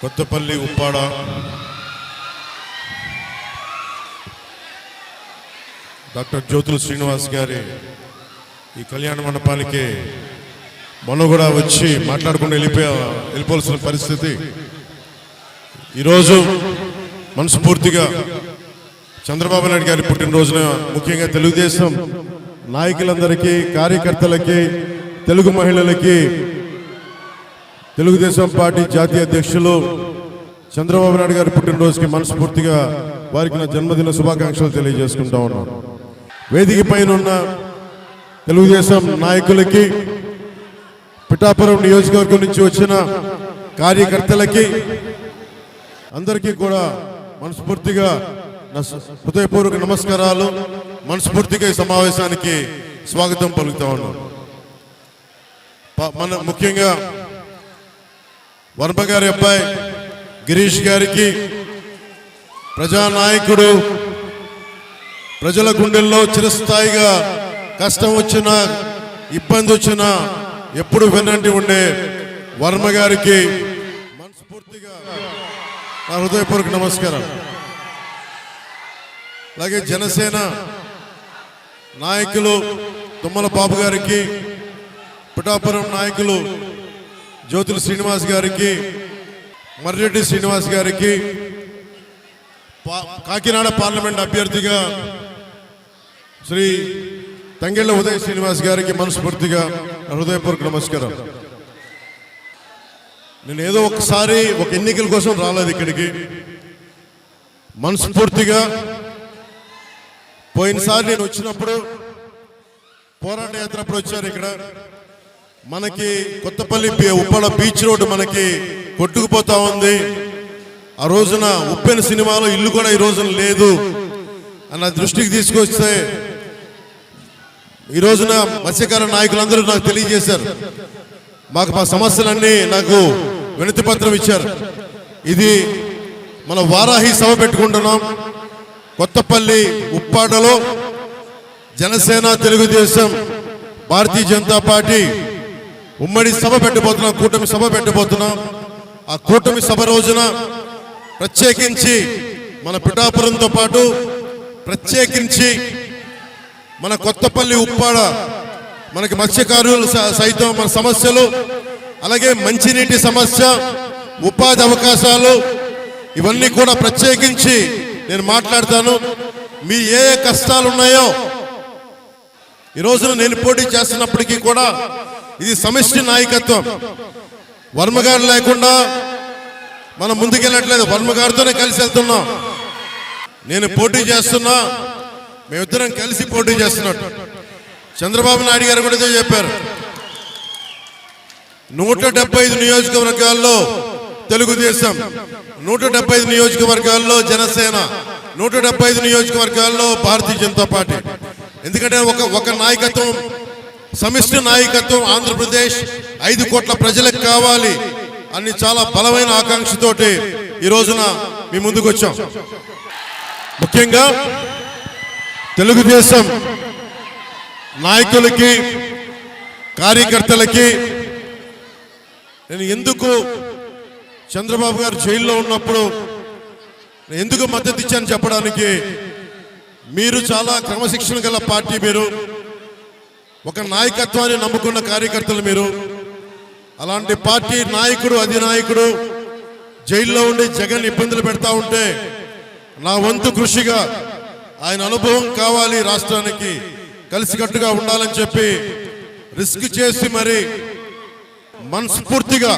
Kothapalli Uppada doctor Jyothula Srinivas గారి ఈ కళ్యాణ మండపానికి మొన్న కూడా వచ్చి మాట్లాడుకుని వెళ్ళిపోవాల్సిన పరిస్థితి. ఈరోజు మనస్ఫూర్తిగా చంద్రబాబు నాయుడు గారి పుట్టినరోజున ముఖ్యంగా తెలుగుదేశం నాయకులందరికీ, కార్యకర్తలకి, తెలుగు మహిళలకి, తెలుగుదేశం పార్టీ జాతీయ అధ్యక్షులు చంద్రబాబు నాయుడు గారి పుట్టినరోజుకి మనస్ఫూర్తిగా వారికి నా జన్మదిన శుభాకాంక్షలు తెలియజేసుకుంటా ఉన్నాను. వేదిక పైన ఉన్న తెలుగుదేశం నాయకులకి, పిఠాపురం నియోజకవర్గం నుంచి వచ్చిన కార్యకర్తలకి అందరికీ కూడా మనస్ఫూర్తిగా నా హృదయపూర్వక నమస్కారాలు. మనస్ఫూర్తిగా ఈ సమావేశానికి స్వాగతం పలుకుతా ఉన్నాను. మన ముఖ్యంగా వర్మ గారి అబ్బాయి గిరీష్ గారికి, ప్రజానాయకుడు, ప్రజల గుండెల్లో చిరస్థాయిగా కష్టం వచ్చినా ఇబ్బంది వచ్చినా ఎప్పుడు వెన్నంటి ఉండే వర్మ గారికి మనస్ఫూర్తిగా నా హృదయపూర్వక నమస్కారం. అలాగే జనసేన నాయకులు తుమ్మల బాబు గారికి, పిఠాపురం నాయకులు జ్యోతుల శ్రీనివాస్ గారికి, మర్రెడ్డి శ్రీనివాస్ గారికి, కాకినాడ పార్లమెంట్ అభ్యర్థిగా శ్రీ తంగెళ్ళ ఉదయ్ శ్రీనివాస్ గారికి మనస్ఫూర్తిగా హృదయపూర్వక నమస్కారం. నేను ఏదో ఒకసారి ఒక ఎన్నికల కోసం రాలేదు ఇక్కడికి. మనస్ఫూర్తిగా పోయినసారి నేను వచ్చినప్పుడు పోరాట యాత్ర అప్పుడు వచ్చారు. ఇక్కడ మనకి కొత్తపల్లి ఉప్పాడ బీచ్ రోడ్డు మనకి కొట్టుకుపోతా ఉంది. ఆ రోజున ఉప్పెన సినిమాలో ఇల్లు కూడా ఈ రోజున లేదు అన్న దృష్టికి తీసుకొస్తే ఈ రోజున మత్స్యకార నాయకులందరూ నాకు తెలియజేశారు. మా సమస్యలన్నీ నాకు వినతి పత్రం ఇచ్చారు. ఇది మన వారాహి సభ పెట్టుకుంటున్నాం. కొత్తపల్లి ఉప్పాడలో జనసేన, తెలుగుదేశం, భారతీయ జనతా పార్టీ ఉమ్మడి సభ పెట్టబోతున్నాం, కూటమి సభ పెట్టబోతున్నాం. ఆ కూటమి సభ రోజున ప్రత్యేకించి మన పిఠాపురంతో పాటు ప్రత్యేకించి మన కొత్తపల్లి ఉప్పాడ మనకి మత్స్యకారులు సైతం మన సమస్యలు, అలాగే మంచినీటి సమస్య, ఉపాధి అవకాశాలు, ఇవన్నీ కూడా ప్రత్యేకించి నేను మాట్లాడతాను. మీ ఏ కష్టాలు ఉన్నాయో ఈ రోజున నేను పోటీ చేస్తున్నప్పటికీ కూడా ఇది సమిష్టి నాయకత్వం. వర్మ గారు లేకుండా మనం ముందుకెళ్ళట్లేదు. వర్మ గారితోనే కలిసి వెళ్తున్నాం. నేను పోటీ చేస్తున్నా, మేమిద్దరం కలిసి పోటీ చేస్తున్నట్టు చంద్రబాబు నాయుడు గారు కూడా చెప్పారు. 175 నియోజకవర్గాల్లో తెలుగుదేశం, 175 నియోజకవర్గాల్లో జనసేన, 175 నియోజకవర్గాల్లో భారతీయ జనతా పార్టీ. ఎందుకంటే ఒక నాయకత్వం, సమిష్టి నాయకత్వం ఆంధ్రప్రదేశ్ 5 కోట్ల ప్రజలకు కావాలి అని చాలా బలమైన ఆకాంక్షతోటి ఈ రోజున మీ ముందుకు వచ్చాం. ముఖ్యంగా తెలుగుదేశం నాయకులకి, కార్యకర్తలకి నేను ఎందుకు చంద్రబాబు గారు జైల్లో ఉన్నప్పుడు ఎందుకు మద్దతు ఇచ్చాను చెప్పడానికి, మీరు చాలా క్రమశిక్షణ గల పార్టీ, మీరు ఒక నాయకత్వాన్ని నమ్ముకున్న కార్యకర్తలు, మీరు అలాంటి పార్టీ నాయకుడు, అధినాయకుడు జైల్లో ఉండి జగన్ ఇబ్బందులు పెడతా ఉంటే నా వంతు కృషిగా ఆయన అనుభవం కావాలి, రాష్ట్రానికి కలిసికట్టుగా ఉండాలని చెప్పి రిస్క్ చేసి మరి మనస్ఫూర్తిగా